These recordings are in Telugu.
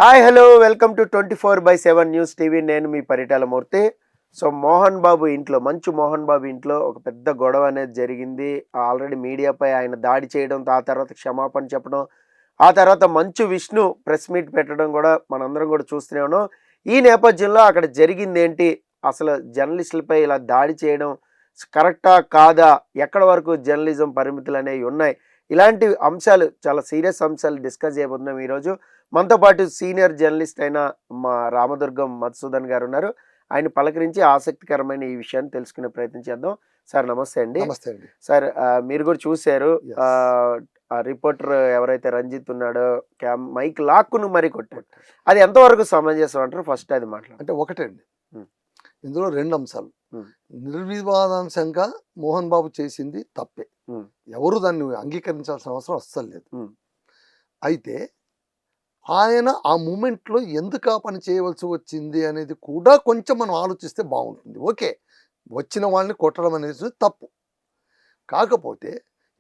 Hi hello welcome to 24/7 news TV. నేను మీ పరిటాల మూర్తి. సో మోహన్ బాబు ఇంట్లో మోహన్ బాబు ఇంట్లో ఒక పెద్ద గొడవ అనేది జరిగింది. ఆల్రెడీ మీడియాపై ఆయన దాడి చేయడం, ఆ తర్వాత క్షమాపణ చెప్పడం, ఆ తర్వాత మంచు విష్ణు ప్రెస్ మీట్ పెట్టడం కూడా మనందరం కూడా చూస్తూనే ఉన్నాం. ఈ నేపథ్యంలో అక్కడ జరిగిందేంటి, అసలు జర్నలిస్టులపై ఇలా దాడి చేయడం కరెక్టా కాదా, ఎక్కడ వరకు జర్నలిజం పరిమితులు అనేవి ఉన్నాయి, ఇలాంటి అంశాలు, చాలా సీరియస్ అంశాలు డిస్కస్ చేయబోతున్నాం ఈరోజు. మనతో పాటు సీనియర్ జర్నలిస్ట్ అయిన మా రామదుర్గం మధుసూదన్ గారు ఉన్నారు. ఆయన పలకరించి ఆసక్తికరమైన ఈ విషయాన్ని తెలుసుకునే ప్రయత్నం చేద్దాం. సార్ నమస్తే అండి. నమస్తే అండి. సార్ మీరు కూడా చూశారు, Yes. ఆ రిపోర్టర్ ఎవరైతే రంజిత్ ఉన్నాడో మైక్ లాక్కును మరీ కొట్టాడు. అది ఎంతవరకు సమంజసం అంటారు? ఫస్ట్ అది మాట్లాడు. అంటే ఒకటండి, Hmm. ఇందులో రెండు అంశాలు. Hmm. నిర్వివాదాంశంగా మోహన్ బాబు చేసింది తప్పే. Hmm. ఎవరు దాన్ని అంగీకరించాల్సిన అవసరం అస్సలు లేదు. Hmm. అయితే ఆయన ఆ మూమెంట్లో ఎందుకు ఆ పని చేయవలసి వచ్చింది అనేది కూడా కొంచెం మనం ఆలోచిస్తే బాగుంటుంది. ఓకే, వచ్చిన వాళ్ళని కొట్టడం అనేది తప్పు. కాకపోతే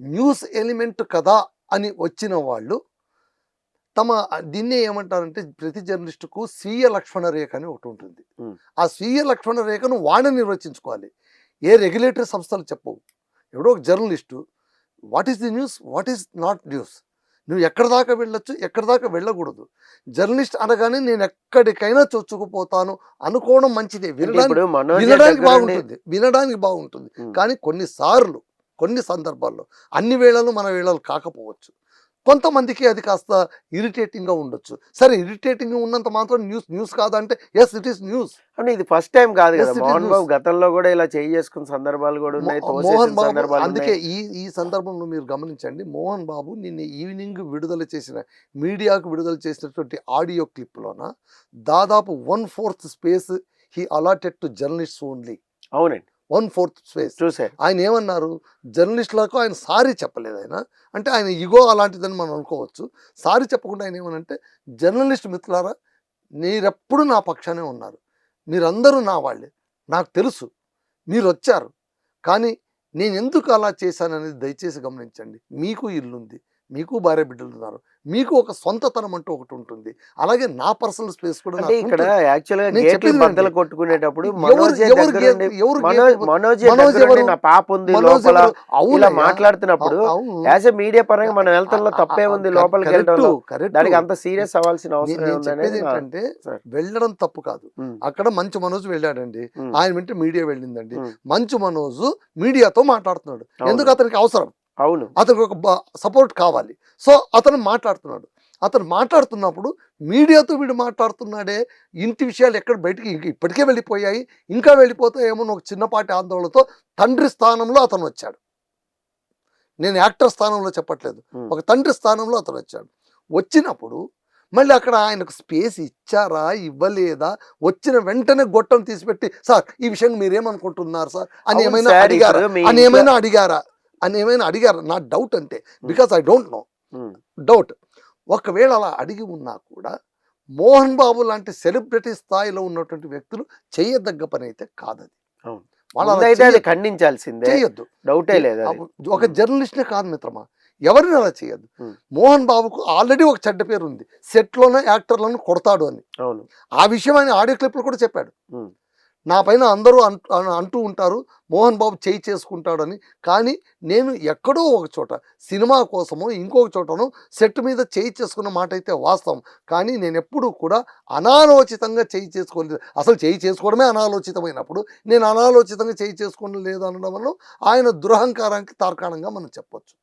న్యూస్ ఎలిమెంట్ కదా అని వచ్చిన వాళ్ళు దీన్నే ఏమంటారంటే, ప్రతి జర్నలిస్టుకు స్వీయ లక్ష్మణ రేఖ అని ఒకటి ఉంటుంది. Hmm. ఆ స్వీయ లక్ష్మణ రేఖను వాడిని నిర్వచించుకోవాలి. ఏ రెగ్యులేటరీ సంస్థలు చెప్పవు. ఎవడో ఒక journalist what is the news, what is not news, నువ్వు ఎక్కడి దాకా వెళ్ళొచ్చు, ఎక్కడి దాకా వెళ్ళకూడదు. జర్నలిస్ట్ అనగానే నేను ఎక్కడికైనా చొచ్చుకుపోతాను అనుకోవడం మంచిదే, వినడానికి బాగుంటుంది. కానీ కొన్నిసార్లు కొన్ని సందర్భాల్లో, అన్ని వేళలు మన వేళలు కాకపోవచ్చు, కొంతమందికి అది కాస్త ఇరిటేటింగ్గా ఉండొచ్చు. సరే, ఇరిటేటింగ్ ఉన్నంత మాత్రం న్యూస్ కాదంటే ఎస్ ఇట్ ఈస్ న్యూస్. అంటే ఇది ఫస్ట్ టైం కాదు కదా, మోహన్ బాబు గతంలో కూడా ఇలా చేసుకున్న సందర్భాలు కూడా ఉన్నాయి. మోహన్ బాబు అందుకే ఈ సందర్భంలో మీరు గమనించండి, మోహన్ బాబు నిన్న ఈవినింగ్ మీడియాకు విడుదల చేసినటువంటి ఆడియో క్లిప్లోన దాదాపు 1/4 space he allotted to journalists only. అవునండి, 1/4 స్పేస్ చూసారు. ఆయన ఏమన్నారు, జర్నలిస్టులకు ఆయన సారీ చెప్పలేదు. ఆయన అంటే ఆయన ఇగో అలాంటిదని మనం అనుకోవచ్చు. సారీ చెప్పకుండా ఆయన ఏమనంటే, జర్నలిస్ట్ మిత్రులారా, మీరెప్పుడు నా పక్షానే ఉన్నారు, మీరందరూ నా వాళ్ళే, నాకు తెలుసు మీరు వచ్చారు, కానీ నేను ఎందుకు అలా చేశాననేది దయచేసి గమనించండి. మీకు ఇల్లుంది, మీకు భార్య బిడ్డలు ఉన్నారు, మీకు ఒక సొంతతనం అంటూ ఒకటి ఉంటుంది. అలాగే నా పర్సనల్ స్పేస్ కూడా ఇక్కడ యాక్చువల్గా గేట్లు బద్దలు కొట్టుకునేటప్పుడు మాట్లాడుతున్నప్పుడు యాజ్ ఎ మీడియా పరంగా మనం వెళ్తాలో తప్పే ఉంది, లోపలికి వెళ్ళడం అంత సీరియస్ అవ్వాల్సిన అవసరం ఏంటంటే, వెళ్ళడం తప్పు కాదు. అక్కడ మంచు మనోజ్ వెళ్ళాడండి, ఆయన వెంట మీడియా వెళ్ళిందండి. మంచు మనోజ్ మీడియాతో మాట్లాడుతున్నాడు, ఎందుకు అతనికి అవసరం, అవును, అతనికి ఒక సపోర్ట్ కావాలి. సో అతను మాట్లాడుతున్నాడు. అతను మాట్లాడుతున్నప్పుడు మీడియాతో వీడు మాట్లాడుతున్నాడే, ఇంటి విషయాలు ఎక్కడ బయటికి ఇప్పటికే వెళ్ళిపోయాయి, ఇంకా వెళ్ళిపోతాయేమో ఒక చిన్నపాటి ఆందోళనతో తండ్రి స్థానంలో అతను వచ్చాడు. నేను యాక్టర్ స్థానంలో చెప్పట్లేదు, ఒక తండ్రి స్థానంలో అతను వచ్చాడు. వచ్చినప్పుడు మళ్ళీ అక్కడ ఆయనకు స్పేస్ ఇచ్చారా, ఇవ్వలేదా, వచ్చిన వెంటనే గొట్టం తీసిపెట్టి సార్ ఈ విషయం మీరేమనుకుంటున్నారు సార్ అని ఏమైనా అడిగారా నా డౌట్ అంతే. Because I don't know, doubt. ఒకవేళ అలా అడిగి ఉన్నా కూడా మోహన్ బాబు లాంటి సెలబ్రిటీ స్థాయిలో ఉన్నటువంటి వ్యక్తులు చేయదగ్గ పని అయితే కాదది. ఖండించాల్సిందే, చేయొద్దు, డౌటే లేదు. ఒక జర్నలిస్ట్నే కాదు మిత్రమా, ఎవరిని అలా చేయొద్దు. మోహన్ బాబుకు ఆల్రెడీ ఒక చెడ్డ పేరు ఉంది, సెట్లోనే యాక్టర్లను కొడతాడు అని. ఆ విషయం ఆయన ఆడియో క్లిప్లో కూడా చెప్పాడు. నా పైన అందరూ అంటూ ఉంటారు మోహన్ బాబు చేయి చేసుకుంటాడు అని, కానీ నేను ఎక్కడో ఒక చోట సినిమా కోసమో ఇంకొక చోటనో సెట్ మీద చేయి చేసుకున్న మాట అయితే వాస్తవం. కానీ నేను ఎప్పుడూ కూడా అనాలోచితంగా చేయి చేసుకోలేదు. అసలు చేయి చేసుకోవడమే అనాలోచితమైనప్పుడు నేను అనాలోచితంగా చేయి చేసుకోవడం లేదు అనడం వల్ల ఆయన దురహంకారానికి తార్కాణంగా మనం చెప్పొచ్చు.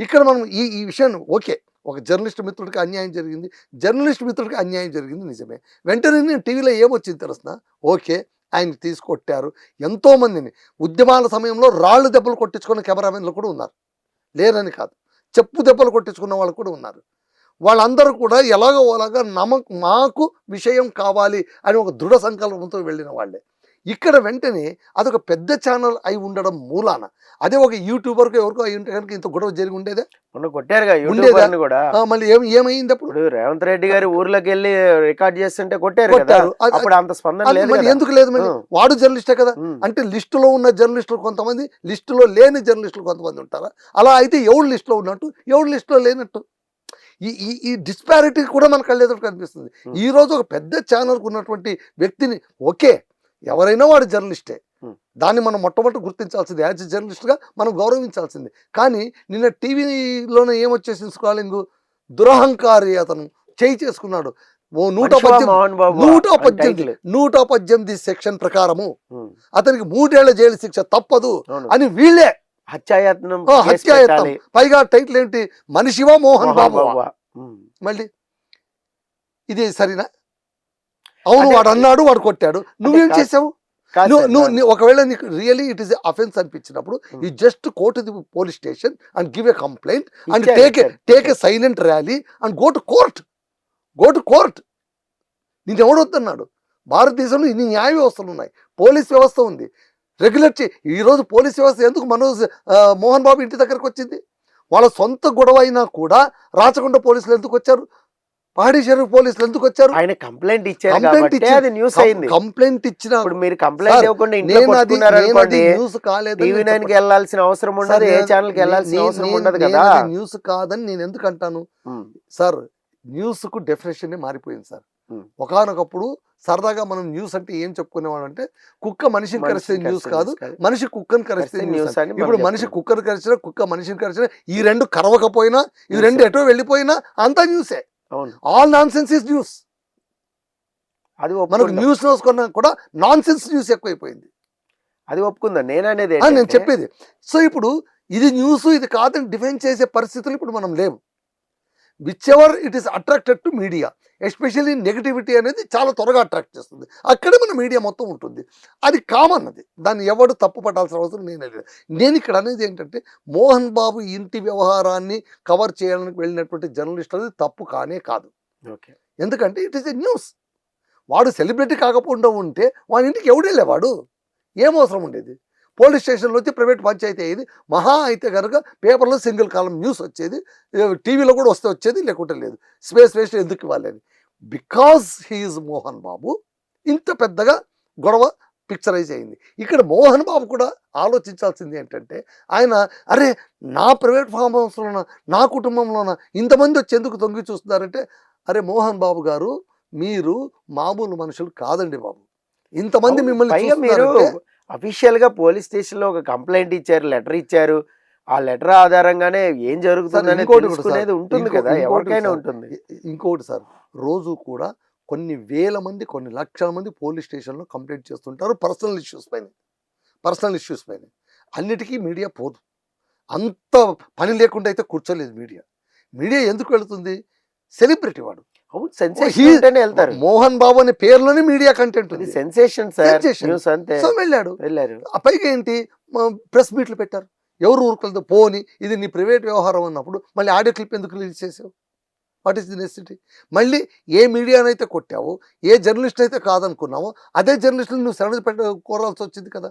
ఇక్కడ మనం ఈ విషయాన్ని ఓకే, ఒక జర్నలిస్ట్ మిత్రుడికి అన్యాయం జరిగింది, జర్నలిస్ట్ మిత్రుడికి అన్యాయం జరిగింది నిజమే. వెంటనే నేను టీవీలో ఏమొచ్చింది తెలుసిన, ఓకే ఆయన తీసుకొట్టారు. ఎంతోమందిని ఉద్యమాల సమయంలో రాళ్ళు దెబ్బలు కొట్టించుకున్న కెమెరామెన్లు కూడా ఉన్నారు, లేరని కాదు, చెప్పు దెబ్బలు కొట్టించుకున్న వాళ్ళు కూడా ఉన్నారు. వాళ్ళందరూ కూడా ఎలాగోలాగా మాకు విషయం కావాలి అని ఒక దృఢ సంకల్పంతో వెళ్ళిన వాళ్ళే. ఇక్కడ వెంటనే అదొక పెద్ద ఛానల్ అయి ఉండడం మూలాన, అదే ఒక యూట్యూబర్కు ఎవరికో అయి ఉంటే కనుక ఇంత గొడవ జరిగి ఉండేదే. మళ్ళీ ఏమైంది అప్పుడు? రేవంత్ రెడ్డి గారి ఊర్లోకి వెళ్ళి రికార్డ్ చేస్తుంటే కొట్టారు, ఎందుకు లేదు? మళ్ళీ వాడు జర్నలిస్టే కదా. అంటే లిస్టులో ఉన్న జర్నలిస్టులు కొంతమంది, లిస్టులో లేని జర్నలిస్టులు కొంతమంది ఉంటారా? అలా అయితే ఎవడు లిస్టులో ఉన్నట్టు, ఎవడు లిస్టులో లేనట్టు? ఈ ఈ ఈ డిస్పారిటీ కూడా మన కళ్ళెదురు కనిపిస్తుంది. ఈ రోజు ఒక పెద్ద ఛానల్కు ఉన్నటువంటి వ్యక్తిని ఓకే, ఎవరైనా వాడు జర్నలిస్టే, దాన్ని మనం మొట్టమొదటి గుర్తించాల్సింది, యాజ్ ఎ జర్నలిస్ట్గా మనం గౌరవించాల్సింది. కానీ నిన్న టీవీలోనే ఏమొచ్చేసింది స్క్రాలింగ్, దురహంకారి అతను చేయి చేసుకున్నాడు. ఓ 118 సెక్షన్ ప్రకారము అతనికి 3 ఏళ్ల జైలు శిక్ష తప్పదు అని వీళ్ళే హత్యాయత్నం పైగా టైటిల్ ఏంటి, మనిషివా మోహన్ బాబు. మళ్ళీ ఇది సరేనా? అవును, వాడు అన్నాడు, వాడు కొట్టాడు, నువ్వేం చేసావు? ఒకవేళ నీకు రియలీ ఇట్ ఈస్ అఫెన్స్ అనిపించినప్పుడు you just go to the police station and give a complaint and take a silent rally and go to court. నేను ఎవడొద్దన్నాడు? భారతదేశంలో ఇన్ని న్యాయ వ్యవస్థలు ఉన్నాయి, పోలీస్ వ్యవస్థ ఉంది, రెగ్యులేట్ ఈరోజు పోలీస్ వ్యవస్థ ఎందుకు మోహన్ బాబు ఇంటి దగ్గరకు వచ్చింది? వాళ్ళ సొంత గొడవ అయినా కూడా రాచకొండ పోలీసులు ఎందుకు వచ్చారు, పాడి షరీఫ్ పోలీసులు ఎందుకు వచ్చారు? ఆయన కంప్లైంట్ ఇచ్చారు, కంప్లైంట్ ఇచ్చిన మీరు కంప్లైంట్ ఇవ్వకుండా న్యూస్ కాలేదు, టీవీ9 కి వెళ్ళాల్సిన అవసరం ఉండదు, ఏ ఛానల్ కి వెళ్ళాల్సిన అవసరం ఉండదు కదా. న్యూస్ కాదని నేను ఎందుకు అంటాను సార్? న్యూస్ కు డెఫినేషన్ మారిపోయింది సార్. ఒకనొకప్పుడు సరదాగా మనం న్యూస్ అంటే ఏం చెప్పుకునేవాడు అంటే, కుక్క మనిషిని కరిస్తే న్యూస్ కాదు, మనిషి కుక్కను కరిస్తే న్యూస్. ఇప్పుడు మనిషి కుక్కను కరిచినా, కుక్క మనిషిని కరిచినా, ఈ రెండు కరవకపోయినా, ఈ రెండు ఎటో వెళ్ళిపోయినా అంతా న్యూసే. All nonsense is news. అది మనకు న్యూస్ కొన్నా కూడా నాన్ సెన్స్ న్యూస్ ఎక్కువైపోయింది. అది ఒప్పుకుందా నేననేది, నేను చెప్పేది. సో ఇప్పుడు ఇది న్యూస్ ఇది కాదని డిఫైన్ చేసే పరిస్థితులు ఇప్పుడు మనం లేవు. Which ever it is attracted to media, especially negativity అనేది చాలా త్వరగా అట్రాక్ట్ చేస్తుంది. అక్కడే మన మీడియా మొత్తం ఉంటుంది. అది కామన్, అది దాన్ని ఎవడు తప్పు పట్టాల్సిన అవసరం నేను ఇక్కడ అనేది ఏంటంటే, మోహన్ బాబు ఇంటి వ్యవహారాన్ని కవర్ చేయడానికి వెళ్ళినటువంటి జర్నలిస్ట్ అనేది తప్పు కానే కాదు. ఎందుకంటే ఇట్ ఈస్ ఎ న్యూస్. వాడు సెలబ్రిటీ కాకపోకుండా ఉంటే వాడి ఇంటికి ఎవడు వెళ్ళేవాడు? ఏం అవసరం ఉండేది? పోలీస్ స్టేషన్లో వచ్చి ప్రైవేట్ పంచాయతీ అయ్యేది, మహా అయితే కనుక పేపర్లో సింగిల్ కాలం న్యూస్ వచ్చేది, టీవీలో కూడా వచ్చేది, లేకుంటే లేదు. స్పేస్ వేస్ట్ ఎందుకు ఇవ్వాలి అని. బికాజ్ హీఈస్ మోహన్ బాబు ఇంత పెద్దగా గొడవ పిక్చరైజ్ అయింది. ఇక్కడ మోహన్ బాబు కూడా ఆలోచించాల్సింది ఏంటంటే, ఆయన అరే నా ప్రైవేట్ ఫామ్ హౌస్లోన, నా కుటుంబంలోన ఇంతమంది వచ్చి ఎందుకు తొంగి చూస్తున్నారంటే, అరే మోహన్ బాబు గారు మీరు మామూలు మనుషులు కాదండి బాబు, ఇంతమంది మిమ్మల్ని మీరు అఫీషియల్ గా పోలీస్ స్టేషన్ లో ఒక కంప్లైంట్ ఇచ్చారు, లెటర్ ఇచ్చారు, ఆ లెటర్ ఆధారంగానే ఏం జరుగుతుందని తెలుసుకునేది ఉంటుంది కదా, ఎవరికైనా ఉంటుంది. ఇంకోటి సార్, రోజు కూడా కొన్ని వేల మంది, కొన్ని లక్షల మంది పోలీస్ స్టేషన్లో కంప్లైంట్ చేస్తుంటారు పర్సనల్ ఇష్యూస్ పైన. అన్నిటికీ మీడియా పోదు. అంత పని లేకుండా అయితే కూర్చోలేదు మీడియా ఎందుకు వెళుతుంది? సెలబ్రిటీ వాడు, మోహన్ బాబు అనే పేరులోనే మీడియా కంటెంట్ ఉంది, సెన్సేషన్ వెళ్ళారు. పైగా ఏంటి, ప్రెస్ మీట్లు పెట్టారు, ఎవరు ఊరుకోలేదు. పోని ఇది నీ ప్రైవేట్ వ్యవహారం అన్నప్పుడు మళ్ళీ ఆడియో క్లిప్ ఎందుకు రిలీజ్ చేసావు? What is the necessity? మళ్ళీ ఏ మీడియానైతే కొట్టావో, ఏ జర్నలిస్ట్ అయితే కాదనుకున్నావో అదే జర్నలిస్టులు నువ్వు శరణ కోరాల్సి వచ్చింది కదా.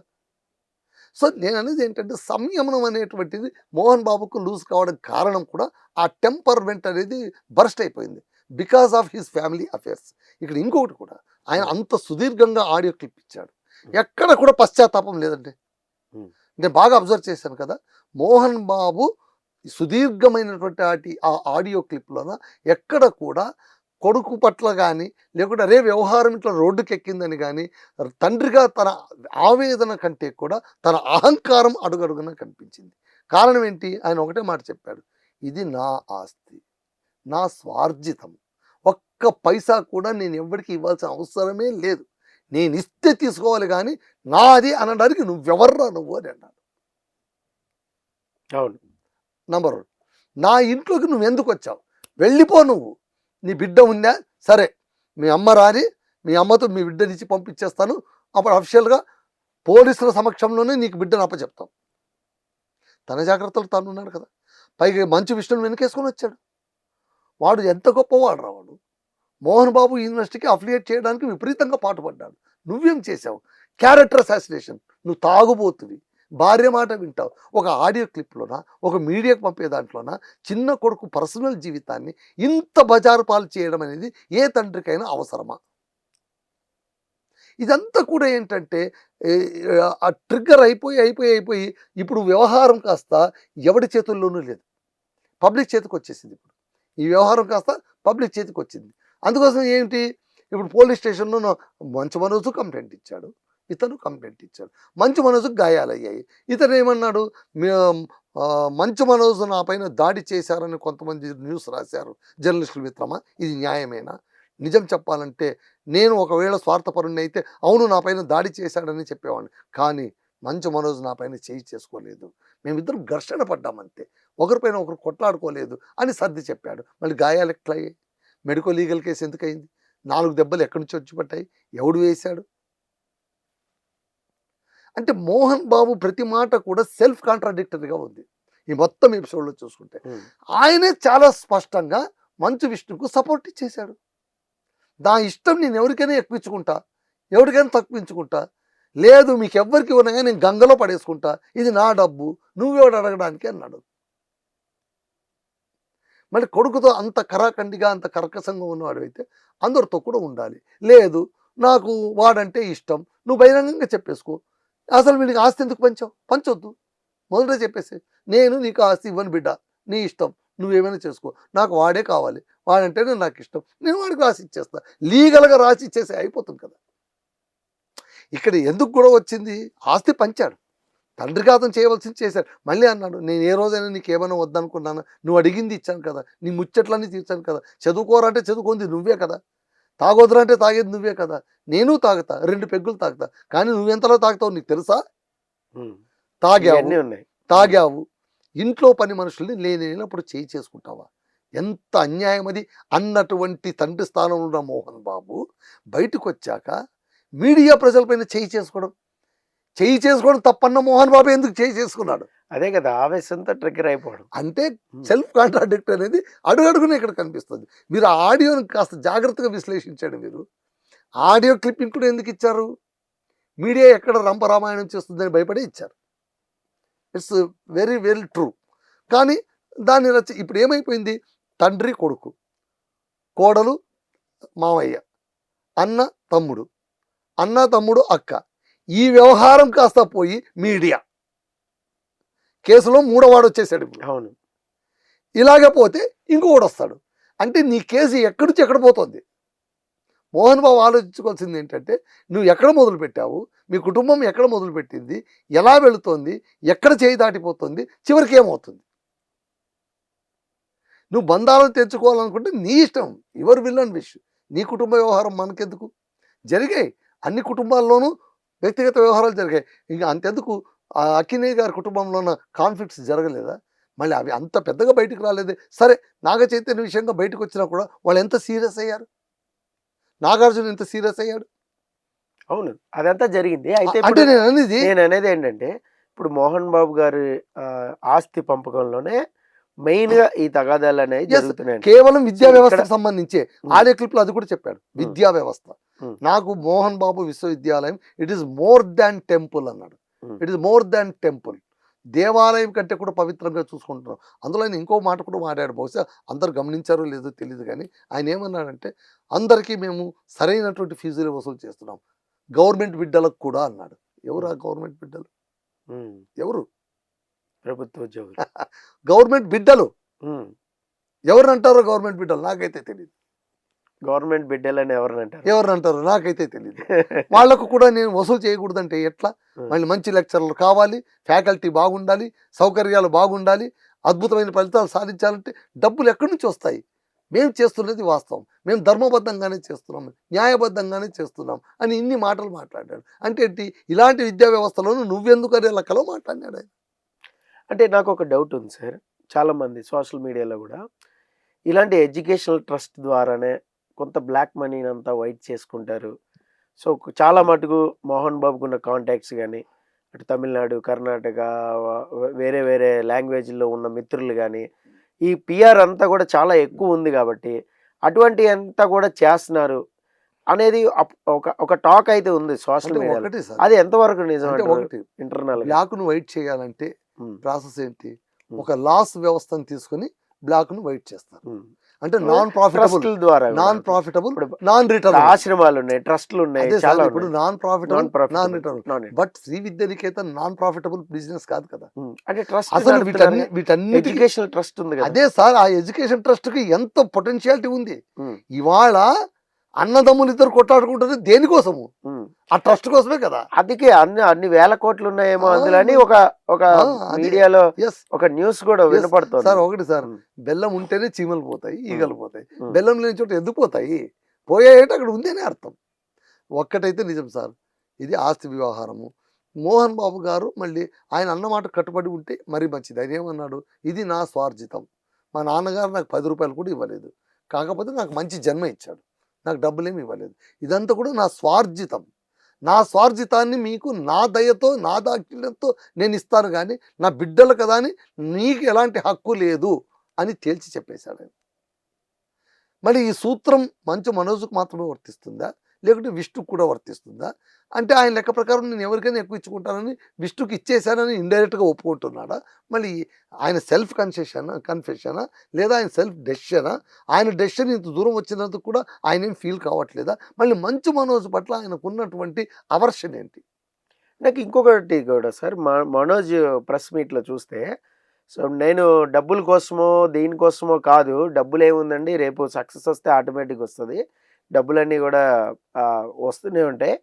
సో నేను అనేది ఏంటంటే, సంయమనం అనేటువంటిది మోహన్ బాబుకు లూజ్ కావడం కారణం కూడా ఆ టెంపర్మెంట్ అనేది బర్స్ట్ అయిపోయింది because of his family affairs. ఇక్కడ ఇంకొకటి కూడా, ఆయన అంత సుదీర్ఘంగా ఆడియో క్లిప్ ఇచ్చాడు, ఎక్కడ కూడా పశ్చాత్తాపం లేదండి. నేను బాగా అబ్జర్వ్ చేశాను కదా, మోహన్ బాబు సుదీర్ఘమైనటువంటి ఆ ఆడియో క్లిప్లోన ఎక్కడ కూడా కొడుకు పట్ల కానీ, లేకుంటే అరే వ్యవహారం ఇట్లా రోడ్డుకి ఎక్కిందని కానీ, తండ్రిగా తన ఆవేదన కంటే కూడా తన అహంకారం అడుగడుగున కనిపించింది. కారణం ఏంటి? ఆయన ఒకటే మాట చెప్పాడు, ఇది నా ఆస్తి, నా స్వార్జితం, ఒక్క పైసా కూడా నేను ఎవరికి ఇవ్వాల్సిన అవసరమే లేదు, నేను ఇస్తే తీసుకోవాలి కానీ నాది అనడానికి నువ్వెవర్రా నువ్వు అని అన్నాడు. అవును. నంబర్ 1, నా ఇంట్లోకి నువ్వు ఎందుకు వచ్చావు? వెళ్ళిపో నువ్వు. నీ బిడ్డ ఉందా? సరే, మీ అమ్మ రాని, మీ అమ్మతో మీ బిడ్డనిచ్చి పంపించేస్తాను, అప్పుడు అఫిషియల్గా పోలీసుల సమక్షంలోనే నీకు బిడ్డను అప్పచెప్తాం. తన జాగ్రత్తలు తాను ఉన్నాడు కదా. పైగా మంచి విషయం వెనకేసుకొని వచ్చాడు. వాడు ఎంత గొప్పవాడు రావాడు. మోహన్ బాబు యూనివర్సిటీకి అఫిలియేట్ చేయడానికి విపరీతంగా పాటుపడ్డాడు. నువ్వేం చేసావు? Character assassination. నువ్వు తాగుబోతువి, భార్య మాట వింటావు. ఒక ఆడియో క్లిప్లోనా, ఒక మీడియాకు పంపే దాంట్లోనా చిన్న కొడుకు పర్సనల్ జీవితాన్ని ఇంత బజారు పాలు చేయడం అనేది ఏ తండ్రికైనా అవసరమా? ఇదంతా కూడా ఏంటంటే ఆ ట్రిగ్గర్ అయిపోయి ఇప్పుడు వ్యవహారం కాస్త ఎవడి చేతుల్లోనూ లేదు, పబ్లిక్ చేతికి వచ్చేసింది. ఇప్పుడు ఈ వ్యవహారం కాస్త పబ్లిక్ చేతికి వచ్చింది. అందుకోసం ఏంటి, ఇప్పుడు పోలీస్ స్టేషన్లో మంచు మనోజు కంప్లైంట్ ఇచ్చాడు, ఇతను కంప్లైంట్ ఇచ్చాడు. మంచు మనోజుకు గాయాలయ్యాయి. ఇతను ఏమన్నాడు, మంచు మనోజు నా పైన దాడి చేశారని కొంతమంది న్యూస్ రాశారు జర్నలిస్టుల మిత్రమా, ఇది న్యాయమేనా? నిజం చెప్పాలంటే నేను ఒకవేళ స్వార్థపరుణ్ణి అయితే అవును నా పైన దాడి చేశాడని చెప్పేవాడిని. కానీ మంచు మనోజ్ నా పైన చేయి చేసుకోలేదు, మేమిద్దరం ఘర్షణ పడ్డామంతే, ఒకరిపైన ఒకరు కొట్లాడుకోలేదు అని సర్ది చెప్పాడు. మళ్ళీ గాయాలు ఎట్లయ్యాయి? మెడికల్ లీగల్ కేసు ఎందుకయింది? 4 దెబ్బలు ఎక్కడి నుంచి వచ్చి పట్టాయి? ఎవడు వేశాడు? అంటే మోహన్ బాబు ప్రతి మాట కూడా సెల్ఫ్ కాంట్రాడిక్టరీగా ఉంది ఈ మొత్తం ఎపిసోడ్లో చూసుకుంటే. ఆయనే చాలా స్పష్టంగా మంచు విష్ణుకు సపోర్ట్ ఇచ్చేశాడు. నా ఇష్టం, నేను ఎవరికైనా ఎక్కించుకుంటా, ఎవరికైనా తప్పించుకుంటా, లేదు మీకు ఎవ్వరికి ఇవ్వనగా నేను గంగలో పడేసుకుంటా, ఇది నా డబ్బు, నువ్వెవడు అడగడానికి అన్నాడు. మళ్ళీ కొడుకుతో అంత కరాఖండిగా అంత కర్కశంగా ఉన్నవాడు అయితే అందరితో కూడా ఉండాలి. లేదు నాకు వాడంటే ఇష్టం, నువ్వు బహిరంగంగా చెప్పేసుకో, అసలు వీడికి ఆస్తి ఎందుకు పంచొద్దు, మొదట చెప్పేసి నేను నీకు ఆస్తి ఇవ్వను బిడ్డ, నీ ఇష్టం, నువ్వేమైనా చేసుకో, నాకు వాడే కావాలి, వాడంటేనే నాకు ఇష్టం, నేను వాడికి రాసి ఇచ్చేస్తా, లీగల్గా రాసి ఇచ్చేసి అయిపోతుంది కదా. ఇక్కడ ఎందుకు కూడా వచ్చింది, ఆస్తి పంచాడు, తండ్రికి అతను చేయవలసింది చేశాడు. మళ్ళీ అన్నాడు, నేను ఏ రోజైనా నీకు ఏమైనా వద్దనుకున్నాను, నువ్వు అడిగింది ఇచ్చాను కదా, నీ ముచ్చట్లన్నీ తీర్చాను కదా, చదువుకోరంటే చదువుకుంది నువ్వే కదా, తాగొద్దురంటే తాగేది నువ్వే కదా, నేను తాగుతా, 2 పెగ్గులు తాగుతా, కానీ నువ్వెంతలో తాగుతావు నీకు తెలుసా? తాగావు, ఇంట్లో పని మనుషుల్ని లేనప్పుడు చేయి చేసుకుంటావా? ఎంత అన్యాయం అది అన్నటువంటి తండ్రి స్థానంలో ఉన్న మోహన్ బాబు బయటకు వచ్చాక మీడియా ప్రజలపైన చేయి చేసుకోవడం తప్పన్న మోహన్ బాబు ఎందుకు చేయి చేసుకున్నాడు? అదే కదా ఆవేశంతో ట్రిగ్గర్ అయిపోవడం. అంటే సెల్ఫ్ కాంట్రాడిక్ట్ అనేది అడుగడుగునే ఇక్కడ కనిపిస్తుంది. మీరు ఆ ఆడియోని కాస్త జాగ్రత్తగా విశ్లేషించాడు. మీరు ఆడియో క్లిప్పింగ్ కూడా ఎందుకు ఇచ్చారు? మీడియా ఎక్కడ రంపరామాయణం చేస్తుందని భయపడి ఇచ్చారు. It's very very true. కానీ దాన్ని ఇప్పుడు ఏమైపోయింది, తండ్రి కొడుకు, కోడలు మావయ్య, అన్న తమ్ముడు అక్క, ఈ వ్యవహారం కాస్త పోయి మీడియా కేసులో 3వ వాడు వచ్చేసాడు ఇప్పుడు. అవును, ఇలాగే పోతే ఇంకొకటి వస్తాడు. అంటే నీ కేసు ఎక్కడి నుంచి ఎక్కడ పోతుంది? మోహన్ బాబు ఆలోచించుకోవాల్సింది ఏంటంటే, నువ్వు ఎక్కడ మొదలు పెట్టావు, మీ కుటుంబం ఎక్కడ మొదలుపెట్టింది, ఎలా వెళుతోంది, ఎక్కడ చేయి దాటిపోతుంది, చివరికి ఏమవుతుంది? నువ్వు బంధాలను తెచ్చుకోవాలనుకుంటే నీ ఇష్టం, యువర్ విల్ అండ్ విష్. నీ కుటుంబ వ్యవహారం మనకెందుకు? జరిగాయి, అన్ని కుటుంబాల్లోనూ వ్యక్తిగత వ్యవహారాలు జరిగాయి. ఇంకా అంతెందుకు అక్కినే గారి కుటుంబంలో ఉన్న కాన్ఫ్లిక్ట్స్ జరగలేదా? మళ్ళీ అవి అంత పెద్దగా బయటకు రాలేదే. సరే, నాగ చైతన్య విషయంగా బయటకు వచ్చినా కూడా వాళ్ళు ఎంత సీరియస్ అయ్యారు, నాగార్జున ఎంత సీరియస్ అయ్యాడు. అవును, అదంతా జరిగింది. అయితే అంటే నేను అనేది ఏంటంటే, ఇప్పుడు మోహన్ బాబు గారి ఆస్తి పంపకంలోనే మెయిన్ గా ఈ తగాదాలు అనేవి జరుగుతున్నాయి. కేవలం విద్యా వ్యవస్థకు సంబంధించే ఆడియో క్లిప్ లో అది కూడా చెప్పాడు. విద్యా వ్యవస్థ, నాకు మోహన్ బాబు విశ్వవిద్యాలయం it is more than temple అన్నాడు. It is more than temple, దేవాలయం కంటే కూడా పవిత్రంగా చూసుకుంటున్నాం. అందులో ఆయన ఇంకో మాట కూడా మాట్లాడాడు, బహుశా అందరు గమనించారో లేదో తెలియదు, కానీ ఆయన ఏమన్నాడంటే, అందరికీ మేము సరైనటువంటి ఫీజులు వసూలు చేస్తున్నాం, గవర్నమెంట్ బిడ్డలకు కూడా అన్నాడు. ఎవరు ఆ గవర్నమెంట్ బిడ్డలు? ఎవరు? ప్రభుత్వ ఉద్యోగులు. గవర్నమెంట్ బిడ్డలు ఎవరిని అంటారో గవర్నమెంట్ బిడ్డలు నాకైతే తెలియదు. గవర్నమెంట్ బిడ్డలని ఎవరిని అంటారు నాకైతే తెలియదు. వాళ్లకు కూడా నేను వసూలు చేయకూడదంటే ఎట్లా? మళ్ళీ మంచి లెక్చరర్లు కావాలి, ఫ్యాకల్టీ బాగుండాలి, సౌకర్యాలు బాగుండాలి, అద్భుతమైన ఫలితాలు సాధించాలంటే డబ్బులు ఎక్కడి నుంచి వస్తాయి? మేము చేస్తున్నది వాస్తవం, మేము ధర్మబద్ధంగానే చేస్తున్నాం, న్యాయబద్ధంగానే చేస్తున్నాం అని ఇన్ని మాటలు మాట్లాడాడు. అంటే ఏంటి, ఇలాంటి విద్యా వ్యవస్థలోనూ నువ్వెందుకు అనే లెక్కలో మాట్లాడాడు ఆయన. అంటే నాకు ఒక డౌట్ ఉంది సార్, చాలామంది సోషల్ మీడియాలో కూడా ఇలాంటి ఎడ్యుకేషనల్ ట్రస్ట్ ద్వారానే కొంత బ్లాక్ మనీని అంతా వైట్ చేసుకుంటారు. సో చాలా మటుకు మోహన్ బాబుకు ఉన్న కాంటాక్ట్స్ కానీ, అటు తమిళనాడు, కర్ణాటక, వేరే వేరే లాంగ్వేజ్లో ఉన్న మిత్రులు కానీ, ఈ పిఆర్ అంతా కూడా చాలా ఎక్కువ ఉంది కాబట్టి అటువంటి అంతా కూడా చేస్తున్నారు అనేది ఒక టాక్ అయితే ఉంది సోషల్ మీడియాలో. అది ఎంతవరకు నిజం? ఒకటి, ఇంటర్నల్ బ్లాక్ను వైట్ చేయాలంటే ప్రాసెస్ ఏంటి? ఒక లాస్ వ్యవస్థను తీసుకుని బ్లాక్ ను వైట్ చేస్తారు. ఉమ్. అంటే నాన్ ప్రాఫిటబుల్, ట్రస్ట్ల ద్వారా కూడా. నాన్ ప్రాఫిటబుల్, ఇప్పుడు నాన్ రిటర్న్. ఆశ్రమాలు ఉన్నాయి, ట్రస్ట్లు ఉన్నాయి, అదే చాలా సార్ ఇప్పుడు ఉన్నాయి. Non profitable, non profitable, non return. Non but Shri Vidyanikethan non profitable business కాదు కదా. అంటే ట్రస్ట్ అసలు వీటన్నిటికీ ఎడ్యుకేషనల్ ట్రస్ట్ ఉంది కదా. అదే సార్ ఆ ఎడ్యుకేషన్ ట్రస్ట్ కి ఎంత పొటెన్షియాలిటీ ఉంది. ఉమ్, ఇవాళ అన్నదమ్ములు ఇద్దరు కొట్లాడుకుంటారు దేనికోసము? ఉమ్. ఆ ట్రస్ట్ కోసమే కదా. అందుకే అన్ని వేల కోట్లు ఉన్నాయేమో ఆ, అందులో అని ఒక ఒక అదే. మీడియాలో ఎస్ ఒక న్యూస్ కూడా వినపడుతుంది. సార్, ఒకటి సార్, ఉమ్, బెల్లం ఉంటేనే చీమలు పోతాయి, ఈగలు పోతాయి. ఉమ్. బెల్లం లేని చోట ఎందుకు పోతాయి? పోయేట అక్కడ ఉంది అని అర్థం. ఒక్కటైతే నిజం సార్, ఇది ఆస్తి వ్యవహారము. మోహన్ బాబు గారు మళ్ళీ ఆయన అన్నమాట కట్టుబడి ఉంటే మరీ మంచిది. ఆయన ఏమన్నాడు, ఇది నా స్వార్జితం, మా నాన్నగారు నాకు 10 రూపాయలు కూడా ఇవ్వలేదు, కాకపోతే నాకు మంచి జన్మ ఇచ్చాడు, నాకు డబ్బులేమి ఇవ్వలేదు, ఇదంతా కూడా నా స్వార్జితం, నా స్వార్జితాన్ని మీకు నా దయతో నా దాక్షిణ్యంతో నేను ఇస్తాను, కానీ నా బిడ్డలు కదా అని నీకు ఎలాంటి హక్కు లేదు అని తేల్చి చెప్పేశాడు ఆయన. మరి ఈ సూత్రం మంచు మనోజ్కు మాత్రమే వర్తిస్తుందా, లేకుంటే విష్ణుకు కూడా వర్తిస్తుందా? అంటే ఆయన లెక్క ప్రకారం నేను ఎవరికైనా ఎక్కువ ఇచ్చుకుంటానని విష్ణుకి ఇచ్చేసానని ఇండైరెక్ట్గా ఒప్పుకుంటున్నాడా? మళ్ళీ ఆయన సెల్ఫ్ కన్ఫెషనా లేదా ఆయన సెల్ఫ్ డెసిషనా? ఆయన డెసిషన్ ఇంత దూరం వచ్చినందుకు కూడా ఆయన ఏం ఫీల్ కావట్లేదా? మళ్ళీ మంచు మనోజ్ పట్ల ఆయనకు ఉన్నటువంటి అవర్షన్ ఏంటి? నాకు ఇంకొకటి కూడా సార్, మనోజ్ ప్రెస్ మీట్లో చూస్తే, సో నేను డబ్బుల కోసమో దీనికోసమో కాదు, డబ్బులు ఏముందండి, రేపు సక్సెస్ వస్తే ఆటోమేటిక్ వస్తుంది, డబ్బులన్నీ కూడా వస్తూనే ఉంటాయి,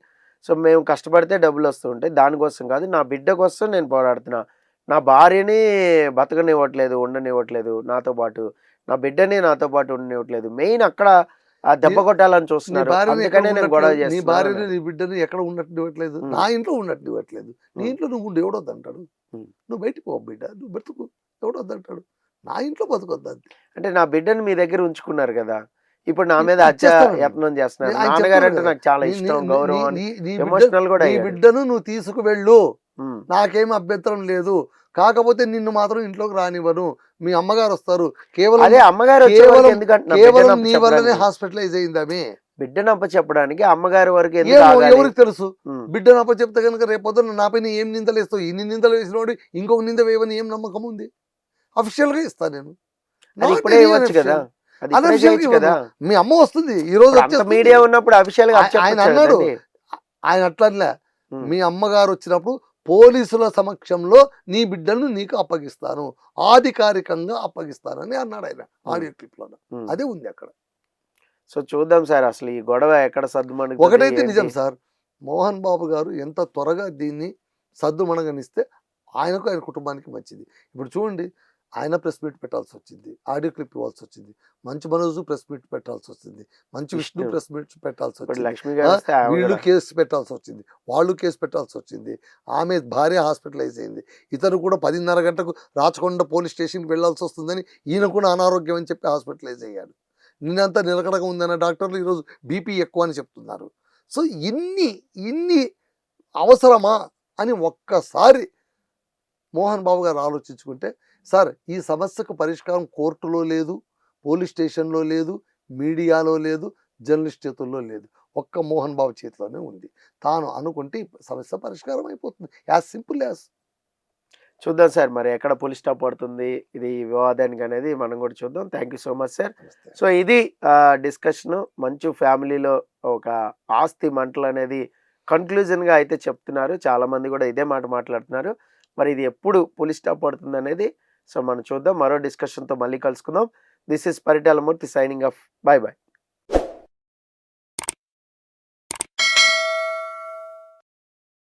సో మేము కష్టపడితే డబ్బులు వస్తూ ఉంటాయి, దానికోసం కాదు, నా బిడ్డ కోసం నేను పోరాడుతున్నా, నా భార్యని బతకనివ్వట్లేదు, ఉండనివ్వట్లేదు నాతో పాటు, నా బిడ్డని నాతో పాటు ఉండనివ్వట్లేదు, మెయిన్ అక్కడ ఆ దెబ్బ కొట్టాలని నీ చూస్తున్నారు, భార్యని ఎక్కడ అందుకనే నేను గొడవ ఉండట్లేదు, నీ భార్యని చేస్తున్నాను. నీ బిడ్డని ఎక్కడ ఉన్నట్టు ఇవ్వట్లేదు, ఉమ్. నా ఇంట్లో ఉన్నట్టు ఇవ్వట్లేదు, నీ ఉమ్. ఇంట్లో నువ్వు ఉండి ఎవడొద్దంటాడు? ఉమ్. నువ్వు బయటికి పో బిడ్డ, నువ్వు బ్రతుకు, ఎవడొద్దంటాడు? నా ఇంట్లో బతుకొద్దు. అంటే నా బిడ్డని మీ దగ్గర ఉంచుకున్నారు కదా, ఇప్పుడు నా మీద హత్య ఇచ్చేస్తానండి. యత్నం చేస్తున్నారు. ఆయన నాన్నగారు చెప్తాడు అంటే కదా, నాకు చాలా నీ- ఇష్టం, నీ- గౌరవం, నీ- నీ ఎమోషనల్ కూడా నీ అయ్యాడు. బిడ్డను నువ్వు తీసుకువెళ్ళు, ఉమ్, నాకేం అభ్యంతరం లేదు, కాకపోతే నిన్ను మాత్రం ఇంట్లోకి రానివ్వను, మీ అమ్మగారు వస్తారు, కేవలం అదే అమ్మగారు వచ్చే వరకు కేవలం ఎందుకంటే నా కేవలం బిడ్డను నీ వల్లనే అప్పచెప్పడానికి, హాస్పిటలైజ్ అయిందామే. బిడ్డను అప్పచెప్పడానికి అమ్మగారి వరకు ఎందుకు ఏమో ఆగాలి? ఎవరికి తెలుసు? ఉమ్, బిడ్డను అప్పచెప్తే కనుక రేపొద్దున నాపైన ఏం నిందలు వేస్తావు? ఇన్ని నిందలు వేసినోడు ఇంకొక నింద వేయవని ఏం నమ్మకం ఉంది? అఫీషియల్ గా ఇస్తాను నేను. అది ఇప్పుడే ఇవ్వచ్చు కదా, అది ఇప్పుడే Unofficial చేయొచ్చు గా కదా. మీ అమ్మ వస్తుంది ఈ రోజు ఇప్పుడు అంత వచ్చేస్తుంది. మీడియా ఉన్నప్పుడు అఫీషియల్ గా ఆయన అప్పచెప్పొచ్చు అన్నాడు, కదండి. ఆయన అట్లనే ఉమ్, మీ అమ్మగారు వచ్చినప్పుడు పోలీసుల సమక్షంలో నీ బిడ్డను నీకు అప్పగిస్తాను, ఆధికారికంగా అప్పగిస్తానని అన్నాడు ఆయన ఆడియో క్లిప్ లో. ఉమ్. అదే ఉంది అక్కడ. సో చూద్దాం సార్, అసలు ఈ గొడవ ఎక్కడ సర్దుమణుగుతుంది, ఒకటైతే ఏంటి? నిజం సార్, మోహన్ బాబు గారు ఎంత త్వరగా దీన్ని సద్దుమణగనిస్తే ఆయనకు ఆయన కుటుంబానికి మంచిది. ఇప్పుడు చూడండి, ఆయన ప్రెస్ మీట్ పెట్టాల్సి వచ్చింది, ఆడియో క్లిప్ ఇవ్వాల్సి వచ్చింది, మంచు మనోజ్ ప్రెస్ మీట్ పెట్టాల్సి వచ్చింది, మంచు విష్ణు ప్రెస్ మీట్ పెట్టాల్సి ఇప్పుడు వచ్చింది, లక్ష్మి గారు వస్తే ఆవిడ వీళ్ళు కూడా- కేసు పెట్టాల్సి వచ్చింది, వాళ్ళు కేసు పెట్టాల్సి వచ్చింది, ఆమె భార్య హాస్పిటలైజ్ అయింది, ఇతను కూడా 10:30 గంటలకు రాచకొండ పోలీస్ స్టేషన్కి వెళ్ళాల్సి వస్తుందని ఈయన కూడా అనారోగ్యం అని చెప్పి హాస్పిటలైజ్ అయ్యాడు. నిన్నంతా నిలకడగా ఉందన్న డాక్టర్లు ఈరోజు బీపీ ఎక్కువ అని చెప్తున్నారు. సో ఇన్ని అవసరమా అని ఒక్కసారి మోహన్ బాబు గారు ఆలోచించుకుంటే, సార్ ఈ సమస్యకు పరిష్కారం కోర్టులో లేదు, పోలీస్ స్టేషన్లో లేదు, మీడియాలో లేదు, జర్నలిస్ట్ చేతుల్లో లేదు, ఒక్క మోహన్ బాబు చేతిలోనే ఉంది. తాను అనుకుంటే ఈ సమస్య పరిష్కారం అయిపోతుంది, యాజ్ సింపుల్ యాజ్. చూద్దాం సార్, మరి ఎక్కడ పులి స్టాప్ పడుతుంది ఇది వివాదానికి అనేది మనం కూడా చూద్దాం. Thank you so much sir. So ఇది డిస్కషన్, మంచు ఫ్యామిలీలో ఒక ఆస్తి మంటలు అనేది కన్క్లూజన్గా అయితే చెప్తున్నారు, చాలా మంది కూడా ఇదే మాట మాట్లాడుతున్నారు. మరి ఇది ఎప్పుడు పులి స్టాప్ పడుతుంది అనేది సో మనం చూద్దాం. మరో డిస్కషన్తో మళ్ళీ కలుసుకుందాం. This is Paritala Murthy signing off. By by.